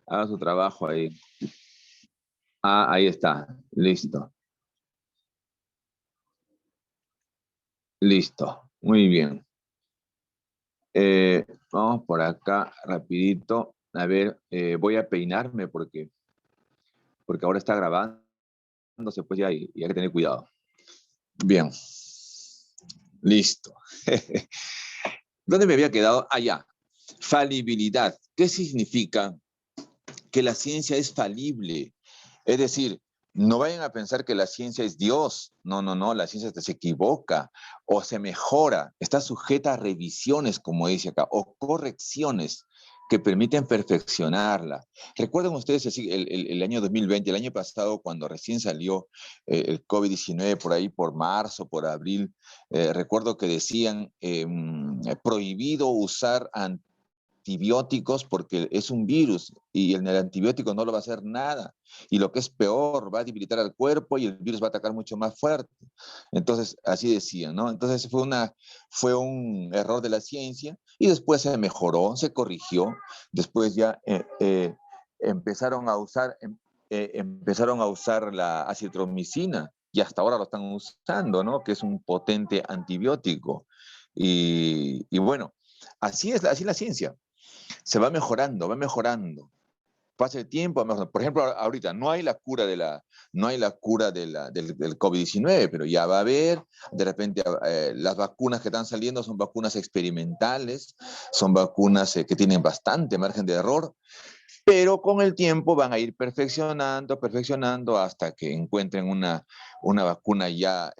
Haga su trabajo ahí. Ah, ahí está. Listo. Listo. Muy bien. Vamos por acá rapidito. A ver, voy a peinarme porque ahora está grabándose, pues ya, y hay que tener cuidado. Bien. Listo. ¿Dónde me había quedado? Allá. Falibilidad. ¿Qué significa? Que la ciencia es falible. Es decir, no vayan a pensar que la ciencia es Dios. No, no, no, la ciencia se equivoca o se mejora. Está sujeta a revisiones, como dice acá, o correcciones que permiten perfeccionarla. Recuerden ustedes así, el año 2020, el año pasado, cuando recién salió el COVID-19, por ahí, por marzo, por abril, recuerdo que decían prohibido usar antibióticos porque es un virus y el antibiótico no lo va a hacer nada. Y lo que es peor, va a debilitar al cuerpo y el virus va a atacar mucho más fuerte. Entonces, así decían, ¿no? Entonces fue un error de la ciencia y después se mejoró, se corrigió. Después ya empezaron a usar, empezaron a usar la acitromicina y hasta ahora lo están usando, ¿no? Que es un potente antibiótico. Y bueno, así es la ciencia. Se va mejorando, va mejorando. Pasa el tiempo, va mejorando. Por ejemplo, ahorita no hay la cura no hay la cura del COVID-19, pero ya va a haber. De repente, las vacunas que están saliendo son vacunas experimentales, son vacunas que tienen bastante margen de error, pero con el tiempo van a ir perfeccionando, perfeccionando hasta que encuentren una vacuna ya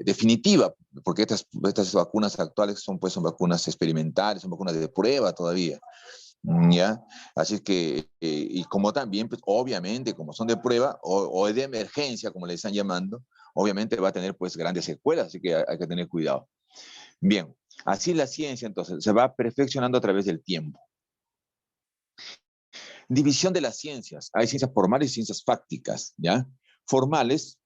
definitiva, porque estas vacunas actuales son vacunas experimentales, son vacunas de prueba todavía. ¿Ya? Así que, y como también, pues obviamente, como son de prueba o de emergencia, como le están llamando, obviamente va a tener pues grandes secuelas, así que hay que tener cuidado. Bien, así la ciencia entonces se va perfeccionando a través del tiempo. División de las ciencias. Hay ciencias formales y ciencias fácticas, ¿ya? Formales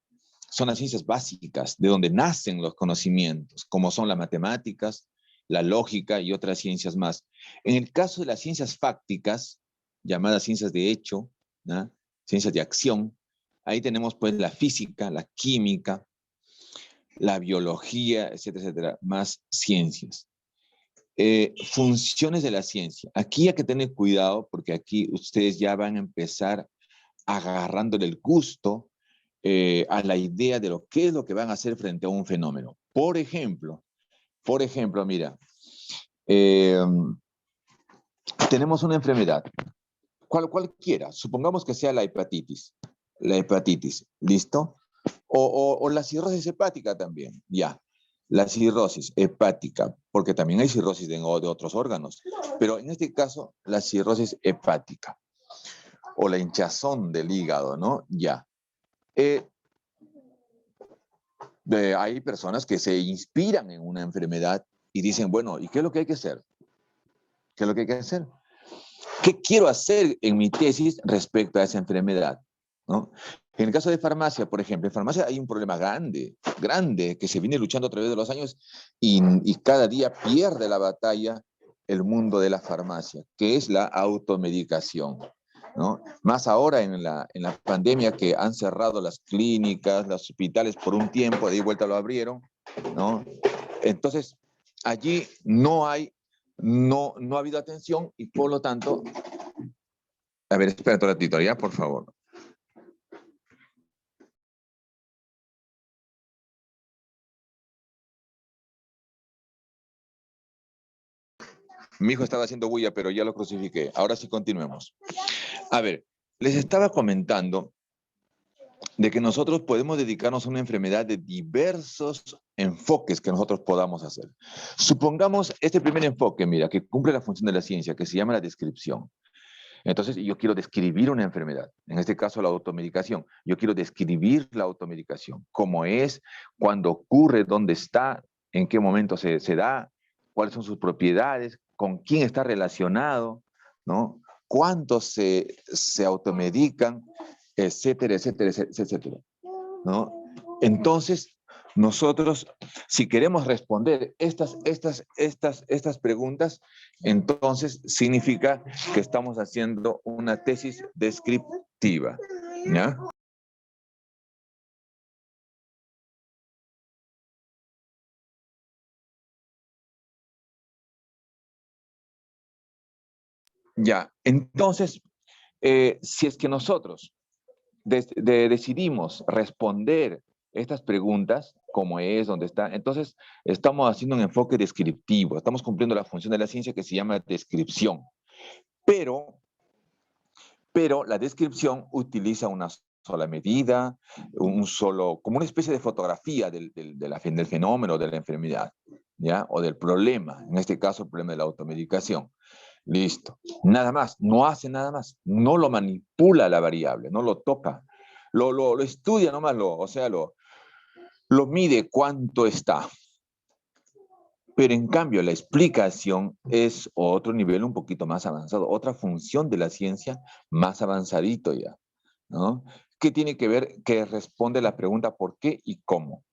son las ciencias básicas, de donde nacen los conocimientos, como son las matemáticas, la lógica y otras ciencias más. En el caso de las ciencias fácticas, llamadas ciencias de hecho, ¿no? Ciencias de acción, ahí tenemos pues la física, la química, la biología, etcétera, etcétera, más ciencias. Funciones de la ciencia. Aquí hay que tener cuidado porque aquí ustedes ya van a empezar agarrándole el gusto a la idea de lo que es lo que van a hacer frente a un fenómeno. Por ejemplo, mira, eh, tenemos una enfermedad, cualquiera, supongamos que sea la hepatitis, ¿listo? O la cirrosis hepática también, ya. La cirrosis hepática, porque también hay cirrosis de otros órganos, pero en este caso, la cirrosis hepática o la hinchazón del hígado, ¿no? Ya. Eh, hay personas que se inspiran en una enfermedad y dicen, bueno, ¿y qué es lo que hay que hacer? ¿Qué es lo que hay que hacer? ¿Qué quiero hacer en mi tesis respecto a esa enfermedad? ¿No? En el caso de farmacia, por ejemplo, en farmacia hay un problema grande, grande, que se viene luchando a través de los años y cada día pierde la batalla el mundo de la farmacia, que es la automedicación. ¿No? Más ahora en la pandemia que han cerrado las clínicas, los hospitales por un tiempo, de ahí vuelta lo abrieron, ¿no? Entonces, allí no ha habido atención y por lo tanto, a ver, espera un ratito, ya, por favor. Mi hijo estaba haciendo bulla, pero ya lo crucifiqué. Ahora sí continuemos. A ver, les estaba comentando de que nosotros podemos dedicarnos a una enfermedad de diversos enfoques que nosotros podamos hacer. Supongamos este primer enfoque, mira, que cumple la función de la ciencia, que se llama la descripción. Entonces, yo quiero describir una enfermedad, en este caso la automedicación. Yo quiero describir la automedicación, cómo es, cuándo ocurre, dónde está, en qué momento se da, cuáles son sus propiedades, con quién está relacionado, ¿no? Cuántos se automedican, etcétera, etcétera, etcétera, ¿no? Entonces, Nosotros, si queremos responder estas preguntas, entonces significa que estamos haciendo una tesis descriptiva, ¿ya? Ya, entonces, si es que nosotros decidimos responder estas preguntas, como es, donde está, entonces estamos haciendo un enfoque descriptivo, estamos cumpliendo la función de la ciencia que se llama descripción, pero, pero la descripción utiliza una sola medida, como una especie de fotografía del fenómeno, de la enfermedad, ¿ya? O del problema, en este caso el problema de la automedicación. Listo. Nada más, no hace nada más, no lo manipula la variable, no lo toca, lo estudia nomás, o sea, lo mide cuánto está. Pero en cambio, la explicación es otro nivel un poquito más avanzado, otra función de la ciencia más avanzadito ya, ¿no? ¿Qué tiene que ver? Que responde la pregunta por qué y cómo.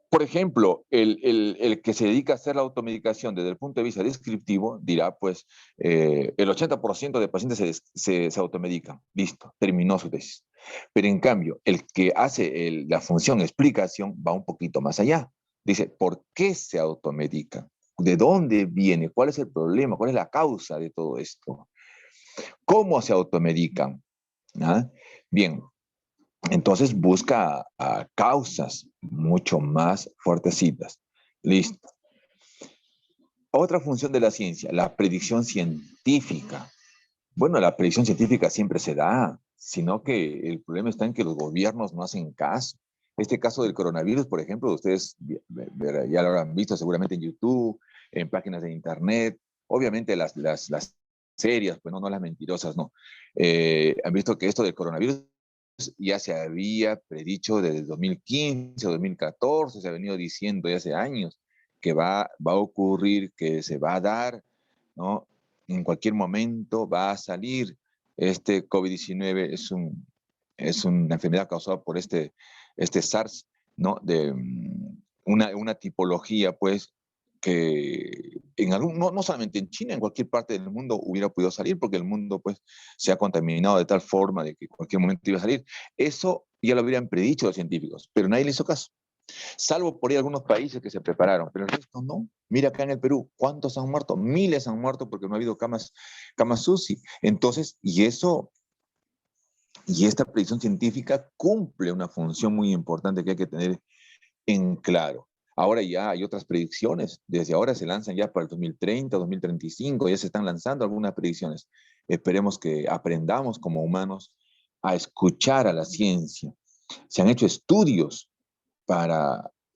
Por ejemplo, el que se dedica a hacer la automedicación desde el punto de vista descriptivo dirá, pues, el 80% de pacientes se automedican. Listo, terminó su tesis. Pero en cambio, el que hace la función explicación va un poquito más allá. Dice, ¿por qué se automedican? ¿De dónde viene? ¿Cuál es el problema? ¿Cuál es la causa de todo esto? ¿Cómo se automedican? ¿Ah? Bien, entonces busca causas mucho más fuertecitas. Listo. Otra función de la ciencia, la predicción científica. Bueno, la predicción científica siempre se da, sino que el problema está en que los gobiernos no hacen caso. Este caso del coronavirus, por ejemplo, ustedes ya lo habrán visto seguramente en YouTube, en páginas de internet, obviamente las serias, pues no las mentirosas, no. Han visto que esto del coronavirus ya se había predicho desde 2015 o 2014, se ha venido diciendo ya hace años que va a ocurrir, que se va a dar, ¿no? En cualquier momento va a salir. Este COVID-19 es una enfermedad causada por este SARS, ¿no? De una tipología, pues, que no solamente en China, en cualquier parte del mundo hubiera podido salir, porque el mundo, pues, se ha contaminado de tal forma de que en cualquier momento iba a salir. Eso ya lo habrían predicho los científicos, pero nadie le hizo caso. Salvo por ahí algunos países que se prepararon, pero el resto no. Mira acá en el Perú, ¿cuántos han muerto? Miles han muerto porque no ha habido camas UCI. Entonces, y esta predicción científica cumple una función muy importante que hay que tener en claro. Ahora ya hay otras predicciones, desde ahora se lanzan ya para el 2030, 2035, ya se están lanzando algunas predicciones. Esperemos que aprendamos como humanos a escuchar a la ciencia. Se han hecho estudios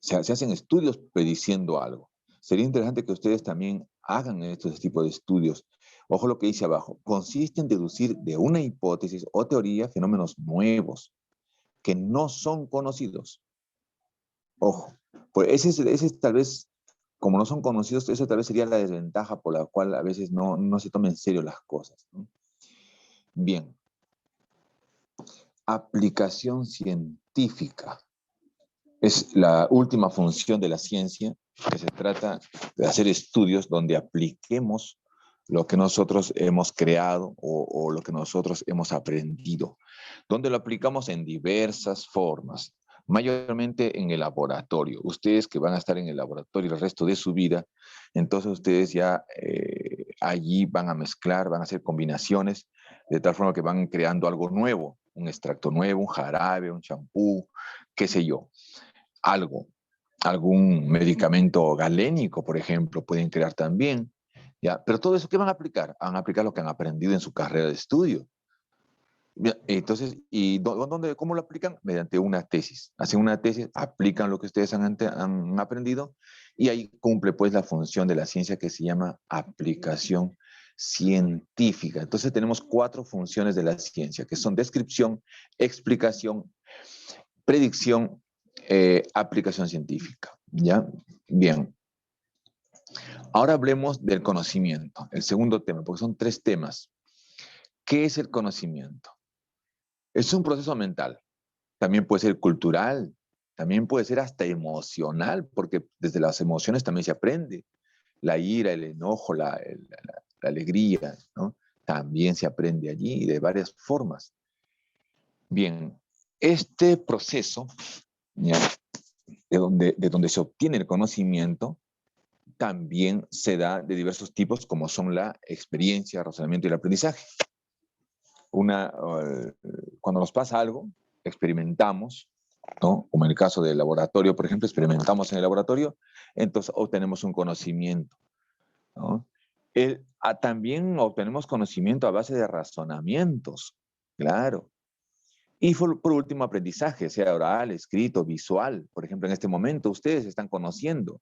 se hacen estudios prediciendo algo. Sería interesante que ustedes también hagan estos tipos de estudios. Ojo lo que dice abajo. Consiste en deducir de una hipótesis o teoría fenómenos nuevos que no son conocidos. Ojo, pues ese es tal vez, como no son conocidos, esa tal vez sería la desventaja por la cual a veces no se tomen en serio las cosas, ¿no? Bien, aplicación científica. Es la última función de la ciencia, que se trata de hacer estudios donde apliquemos lo que nosotros hemos creado o lo que nosotros hemos aprendido, donde lo aplicamos en diversas formas, mayormente en el laboratorio. Ustedes que van a estar en el laboratorio el resto de su vida, entonces ustedes ya allí van a mezclar, van a hacer combinaciones, de tal forma que van creando algo nuevo, un extracto nuevo, un jarabe, un champú, qué sé yo, algo, algún medicamento galénico, por ejemplo, pueden crear también, ¿ya? Pero todo eso, ¿qué van a aplicar? Van a aplicar lo que han aprendido en su carrera de estudio. Entonces, ¿cómo lo aplican? Mediante una tesis. Hacen una tesis, aplican lo que ustedes han aprendido y ahí cumple pues la función de la ciencia que se llama aplicación científica. Entonces tenemos 4 funciones de la ciencia, que son descripción, explicación, predicción, aplicación científica. ¿Ya? Bien. Ahora hablemos del conocimiento, el segundo tema, porque son 3 temas. ¿Qué es el conocimiento? Es un proceso mental, también puede ser cultural, también puede ser hasta emocional, porque desde las emociones también se aprende. La ira, el enojo, la alegría, ¿no? También se aprende allí de varias formas. Bien, este proceso, ¿ya? De donde se obtiene el conocimiento, también se da de diversos tipos, como son la experiencia, razonamiento y el aprendizaje. Cuando nos pasa algo, experimentamos, ¿no? Como en el caso del laboratorio, por ejemplo, experimentamos en el laboratorio, entonces obtenemos un conocimiento, ¿no? También obtenemos conocimiento a base de razonamientos, claro. Y por último, aprendizaje, sea oral, escrito, visual. Por ejemplo, en este momento ustedes están conociendo,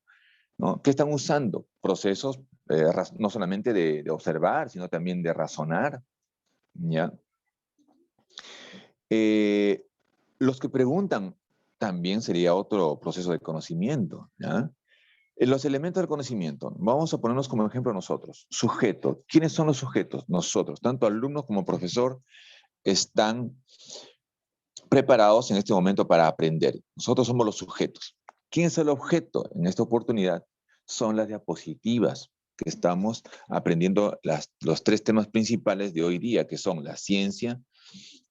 ¿no? ¿Qué están usando? Procesos no solamente de observar, sino también de razonar, ¿ya? Los que preguntan también sería otro proceso de conocimiento, ¿ya? Los elementos del conocimiento, vamos a ponernos como ejemplo nosotros. Sujeto, ¿quiénes son los sujetos? Nosotros, tanto alumnos como profesor, están preparados en este momento para aprender. Nosotros somos los sujetos. ¿Quién es el objeto? En esta oportunidad son las diapositivas que estamos aprendiendo los tres temas principales de hoy día, que son la ciencia,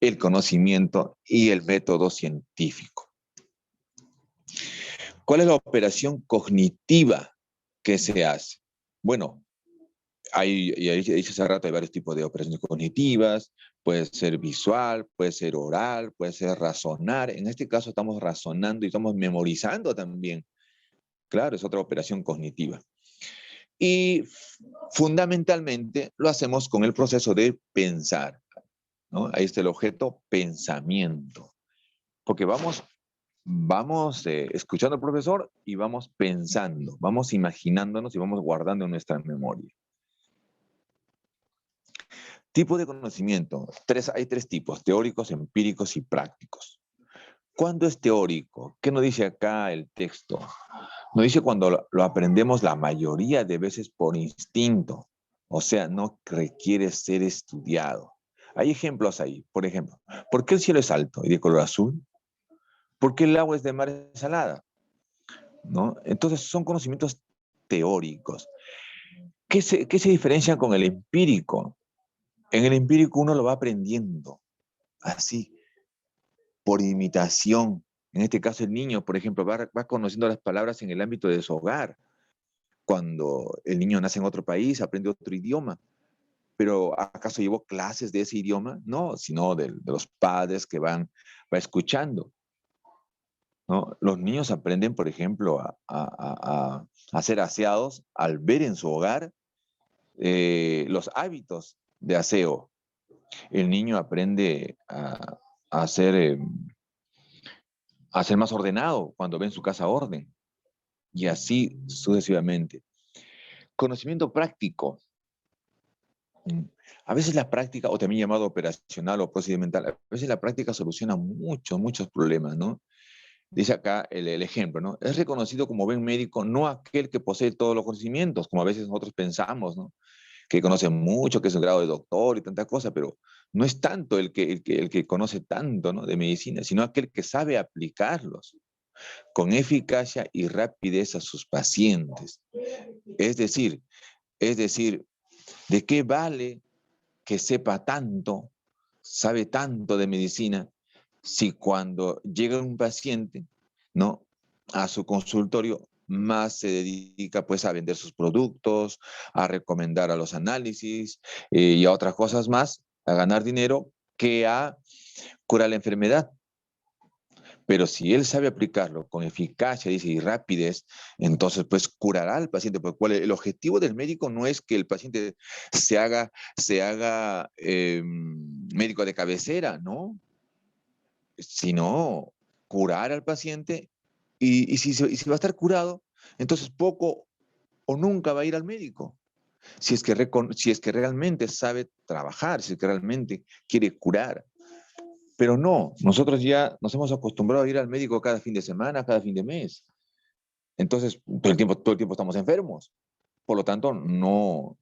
el conocimiento y el método científico. ¿Cuál es la operación cognitiva que se hace? Bueno, ya he dicho hace rato, hay varios tipos de operaciones cognitivas, puede ser visual, puede ser oral, puede ser razonar. En este caso estamos razonando y estamos memorizando también. Claro, es otra operación cognitiva. Y fundamentalmente lo hacemos con el proceso de pensar, ¿no? Ahí está el objeto pensamiento. Porque vamos escuchando al profesor y vamos pensando, vamos imaginándonos y vamos guardando en nuestra memoria. Tipo de conocimiento. Hay tres tipos, teóricos, empíricos y prácticos. ¿Cuándo es teórico? ¿Qué nos dice acá el texto? Nos dice cuando lo aprendemos la mayoría de veces por instinto. O sea, no requiere ser estudiado. Hay ejemplos ahí. Por ejemplo, ¿por qué el cielo es alto y de color azul? ¿Por qué el agua es de mar salada? ¿No? Entonces son conocimientos teóricos. ¿Qué se diferencian con el empírico? En el empírico uno lo va aprendiendo, así, por imitación. En este caso el niño, por ejemplo, va conociendo las palabras en el ámbito de su hogar. Cuando el niño nace en otro país, aprende otro idioma. ¿Pero acaso llevó clases de ese idioma? No, sino de los padres que va escuchando, ¿no? Los niños aprenden, por ejemplo, a ser aseados al ver en su hogar los hábitos de aseo. El niño aprende a ser más ordenado cuando ve en su casa orden, y así sucesivamente. Conocimiento práctico. A veces la práctica, o también llamado operacional o procedimental, a veces la práctica soluciona muchos problemas, ¿no? Dice acá el ejemplo, ¿no? Es reconocido como buen médico no aquel que posee todos los conocimientos, como a veces nosotros pensamos, ¿no? Que conoce mucho, que es un grado de doctor y tantas cosas, pero no es tanto el que conoce tanto, ¿no? De medicina, sino aquel que sabe aplicarlos con eficacia y rapidez a sus pacientes. Es decir, ¿de qué vale que sepa tanto, sabe tanto de medicina, si cuando llega un paciente, ¿no? A su consultorio, más se dedica pues a vender sus productos, a recomendar a los análisis y a otras cosas más, a ganar dinero, que a curar la enfermedad? Pero si él sabe aplicarlo con eficacia, dice, y rapidez, entonces pues curará al paciente. Porque el objetivo del médico no es que el paciente se haga médico de cabecera, ¿no? Sino curar al paciente, y si va a estar curado, entonces poco o nunca va a ir al médico. Si es que realmente sabe trabajar, si es que realmente quiere curar. Pero no, nosotros ya nos hemos acostumbrado a ir al médico cada fin de semana, cada fin de mes. Entonces, todo el tiempo estamos enfermos. Por lo tanto, no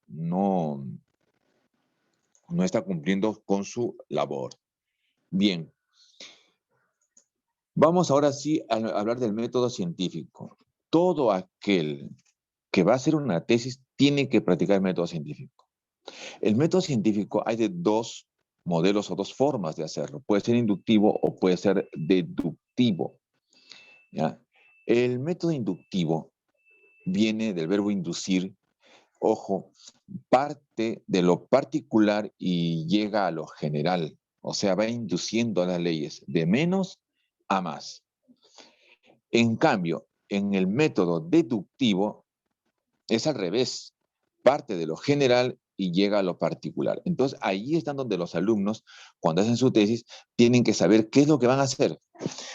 está cumpliendo con su labor. Bien. Vamos ahora sí a hablar del método científico. Todo aquel que va a hacer una tesis tiene que practicar el método científico. El método científico hay de dos modelos o dos formas de hacerlo. Puede ser inductivo o puede ser deductivo. ¿Ya? El método inductivo viene del verbo inducir. Ojo, parte de lo particular y llega a lo general. O sea, va induciendo a las leyes de menos a más. En cambio, en el método deductivo es al revés. Parte de lo general y llega a lo particular. Entonces, ahí están donde los alumnos, cuando hacen su tesis, tienen que saber qué es lo que van a hacer.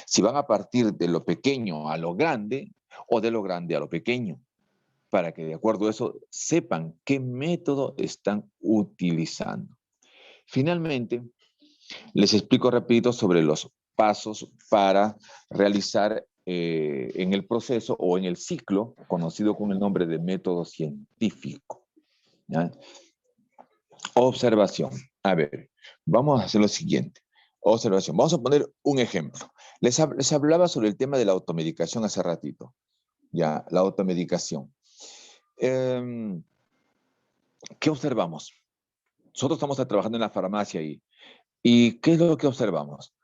Si van a partir de lo pequeño a lo grande o de lo grande a lo pequeño, para que de acuerdo a eso sepan qué método están utilizando. Finalmente, les explico rapidito sobre los pasos para realizar en el proceso o en el ciclo conocido con el nombre de método científico. ¿Ya? Observación. A ver, vamos a hacer lo siguiente. Observación. Vamos a poner un ejemplo. Les hablaba sobre el tema de la automedicación hace ratito. Ya, la automedicación. ¿Qué observamos? Nosotros estamos trabajando en la farmacia y ¿qué es lo que observamos?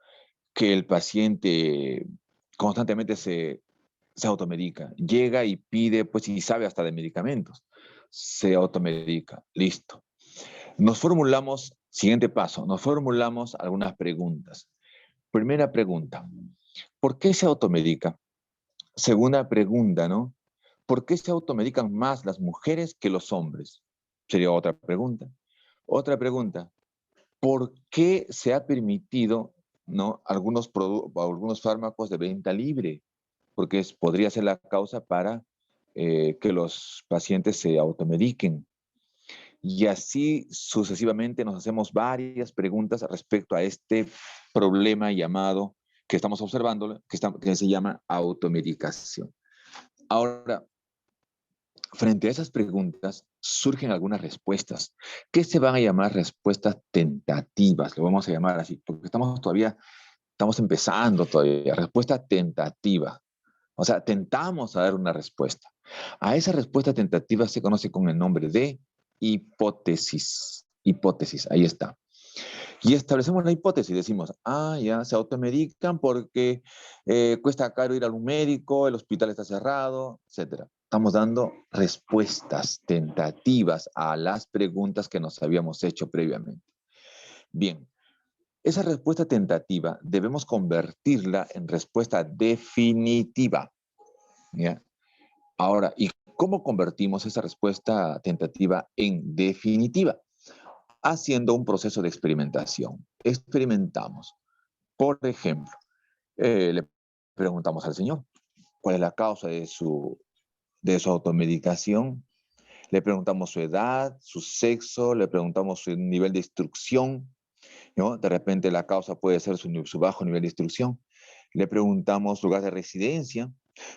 Que el paciente constantemente se automedica. Llega y pide, pues, y sabe hasta de medicamentos. Se automedica. Listo. Nos formulamos, siguiente paso, nos formulamos algunas preguntas. Primera pregunta, ¿por qué se automedica? Segunda pregunta, ¿no? ¿Por qué se automedican más las mujeres que los hombres? Sería otra pregunta. Otra pregunta, ¿por qué se ha permitido, ¿no?, algunos fármacos de venta libre? Porque podría ser la causa para que los pacientes se automediquen. Y así sucesivamente nos hacemos varias preguntas respecto a este problema llamado, que estamos observando, que se llama automedicación. Ahora, frente a esas preguntas surgen algunas respuestas, que se van a llamar respuestas tentativas, lo vamos a llamar así, porque estamos empezando todavía, respuesta tentativa. O sea, tentamos a dar una respuesta. A esa respuesta tentativa se conoce con el nombre de hipótesis. Hipótesis, ahí está. Y establecemos la hipótesis, decimos, ya, se automedican porque cuesta caro ir a un médico, el hospital está cerrado, etc. Estamos dando respuestas tentativas a las preguntas que nos habíamos hecho previamente. Bien, esa respuesta tentativa debemos convertirla en respuesta definitiva. ¿Ya? Ahora, ¿y cómo convertimos esa respuesta tentativa en definitiva? Haciendo un proceso de experimentación. Experimentamos. Por ejemplo, le preguntamos al Señor cuál es la causa de su automedicación. Le preguntamos su edad, su sexo, le preguntamos su nivel de instrucción, ¿no? De repente la causa puede ser su bajo nivel de instrucción. Le preguntamos lugar de residencia,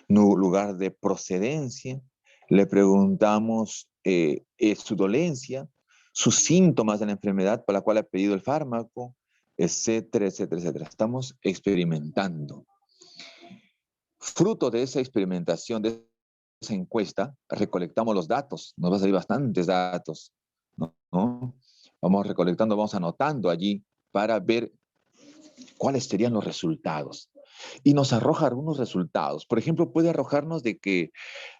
lugar de procedencia. Le preguntamos su dolencia, sus síntomas de la enfermedad para la cual ha pedido el fármaco, etcétera, etcétera, etcétera. Estamos experimentando. Fruto de esa experimentación, de esa encuesta, recolectamos los datos. Nos va a salir bastantes datos, ¿no? Vamos recolectando, vamos anotando allí para ver cuáles serían los resultados. Y nos arroja algunos resultados. Por ejemplo, puede arrojarnos del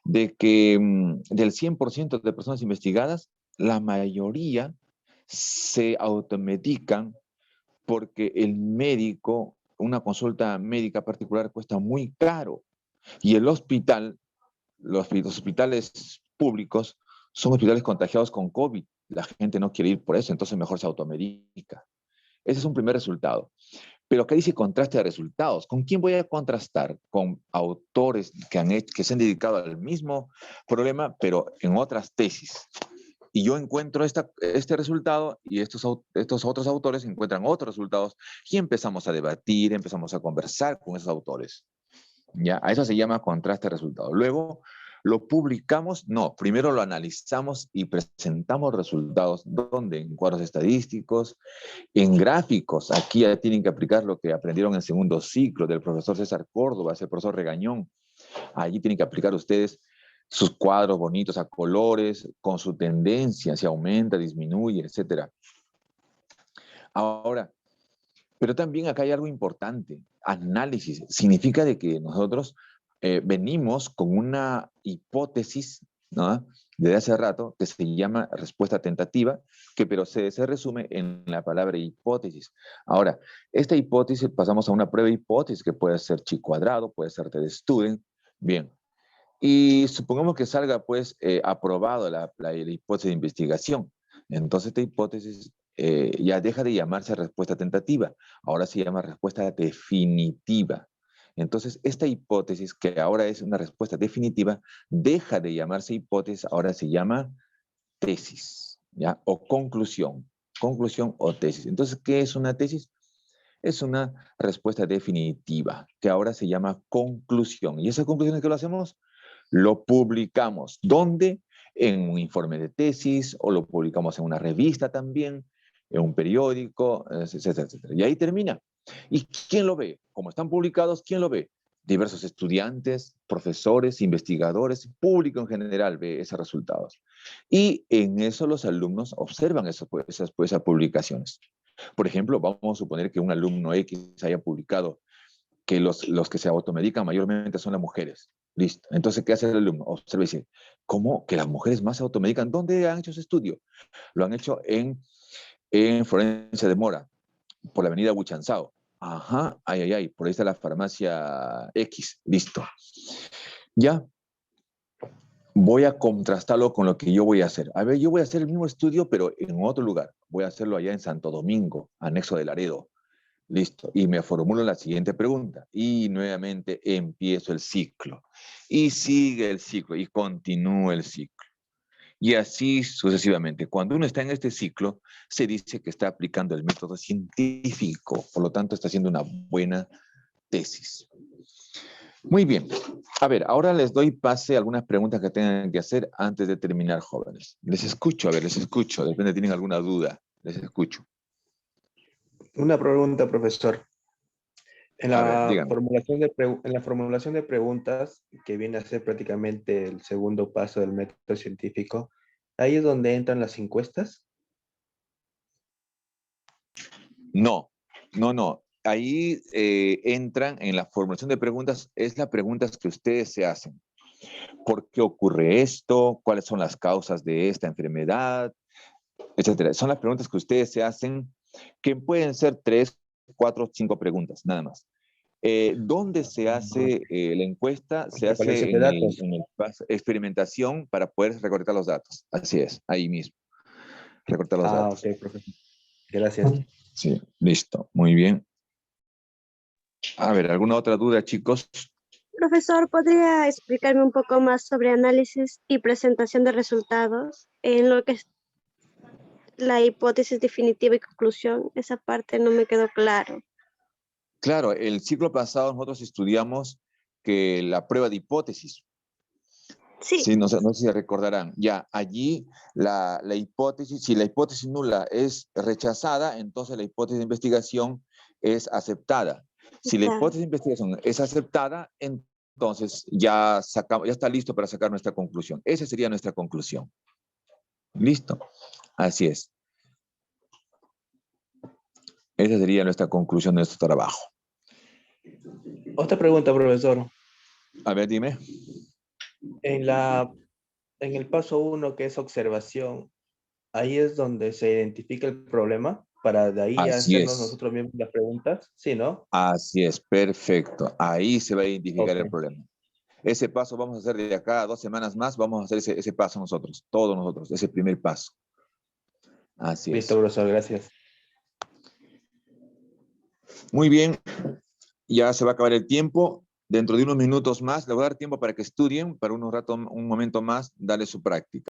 100% de personas investigadas, la mayoría se automedican porque el médico, una consulta médica particular cuesta muy caro. Y el hospital, los hospitales públicos son hospitales contagiados con COVID. La gente no quiere ir por eso, entonces mejor se automedica. Ese es un primer resultado. Pero acá dice contraste de resultados. ¿Con quién voy a contrastar? Con autores que se han dedicado al mismo problema, pero en otras tesis. Y yo encuentro este resultado y estos otros autores encuentran otros resultados y empezamos a debatir, empezamos a conversar con esos autores. ¿Ya? A eso se llama contraste de resultados. Luego ¿Lo publicamos? No, primero lo analizamos y presentamos resultados. ¿Dónde? En cuadros estadísticos, en gráficos. Aquí ya tienen que aplicar lo que aprendieron en segundo ciclo del profesor César Córdoba, el profesor Regañón. Allí tienen que aplicar ustedes sus cuadros bonitos a colores, con su tendencia, si aumenta, disminuye, etc. Ahora, pero también acá hay algo importante. Análisis. Significa de que nosotros venimos con una hipótesis, ¿no?, desde hace rato, que se llama respuesta tentativa, que pero se resume en la palabra hipótesis. Ahora, esta hipótesis pasamos a una prueba de hipótesis, que puede ser chi cuadrado, puede ser t de student. Bien. Y supongamos que salga, pues, aprobado la hipótesis de investigación. Entonces, esta hipótesis ya deja de llamarse respuesta tentativa, ahora se llama respuesta definitiva. Entonces, esta hipótesis, que ahora es una respuesta definitiva, deja de llamarse hipótesis, ahora se llama tesis, ¿ya? O conclusión o tesis. Entonces, ¿qué es una tesis? Es una respuesta definitiva, que ahora se llama conclusión. ¿Y esa conclusión qué lo hacemos? Lo publicamos. ¿Dónde? En un informe de tesis, o lo publicamos en una revista también, en un periódico, etcétera, etcétera. Y ahí termina. ¿Y quién lo ve? Como están publicados, ¿quién lo ve? Diversos estudiantes, profesores, investigadores, público en general ve esos resultados. Y en eso los alumnos observan esas publicaciones. Por ejemplo, vamos a suponer que un alumno X haya publicado que los que se automedican mayormente son las mujeres. Listo. Entonces, ¿qué hace el alumno? Observa y dice, ¿cómo que las mujeres más se automedican? ¿Dónde han hecho ese estudio? Lo han hecho en Florencia de Mora, por la avenida Huichanzao. Ajá, por ahí está la farmacia X. Listo. Ya, voy a contrastarlo con lo que yo voy a hacer. A ver, yo voy a hacer el mismo estudio, pero en otro lugar. Voy a hacerlo allá en Santo Domingo, anexo de Laredo. Listo. Y me formulo la siguiente pregunta. Y nuevamente empiezo el ciclo. Y sigue el ciclo y continúa el ciclo. Y así sucesivamente. Cuando uno está en este ciclo, se dice que está aplicando el método científico. Por lo tanto, está haciendo una buena tesis. Muy bien. A ver, ahora les doy pase a algunas preguntas que tengan que hacer antes de terminar, jóvenes. Les escucho, a ver, les escucho. De repente tienen alguna duda. Les escucho. Una pregunta, profesor. En A ver, la díganme. formulación de preguntas, que viene a ser prácticamente el segundo paso del método científico, ¿ahí es donde entran las encuestas? No, no. Ahí entran en la formulación de preguntas, es las preguntas que ustedes se hacen. ¿Por qué ocurre esto? ¿Cuáles son las causas de esta enfermedad? Etcétera. Son las preguntas que ustedes se hacen, que pueden ser 3, 4, 5 preguntas, nada más. ¿Dónde se hace la encuesta? Se Recolección hace de en datos. el paso experimentación para poder recolectar los datos. Así es, ahí mismo. Recortar los Ah, datos. ok, profesor. Gracias. Sí, listo. Muy bien. A ver, ¿alguna otra duda, chicos? Profesor, ¿podría explicarme un poco más sobre análisis y presentación de resultados en lo que es la hipótesis definitiva y conclusión? Esa parte no me quedó claro. Claro, el ciclo pasado nosotros estudiamos que la prueba de hipótesis. Sí. Sí, no sé si recordarán. Ya, allí la hipótesis, si la hipótesis nula es rechazada, entonces la hipótesis de investigación es aceptada. Si la Claro. hipótesis de investigación es aceptada, entonces ya está listo para sacar nuestra conclusión. Esa sería nuestra conclusión. ¿Listo? Así es. Esa sería nuestra conclusión de nuestro trabajo. Otra pregunta, profesor. A ver, dime. En el paso 1, que es observación, ahí es donde se identifica el problema para de ahí Así hacernos es. nosotros mismos las preguntas, ¿sí, no? Así es, perfecto. Ahí se va a identificar Ok. el problema. Ese paso vamos a hacer de acá a 2 semanas más, vamos a hacer ese paso nosotros, todos nosotros, ese primer paso. Así Listo, es. profesor, gracias. Muy bien, ya se va a acabar el tiempo. Dentro de unos minutos más, les voy a dar tiempo para que estudien, para un momento más, darle su práctica.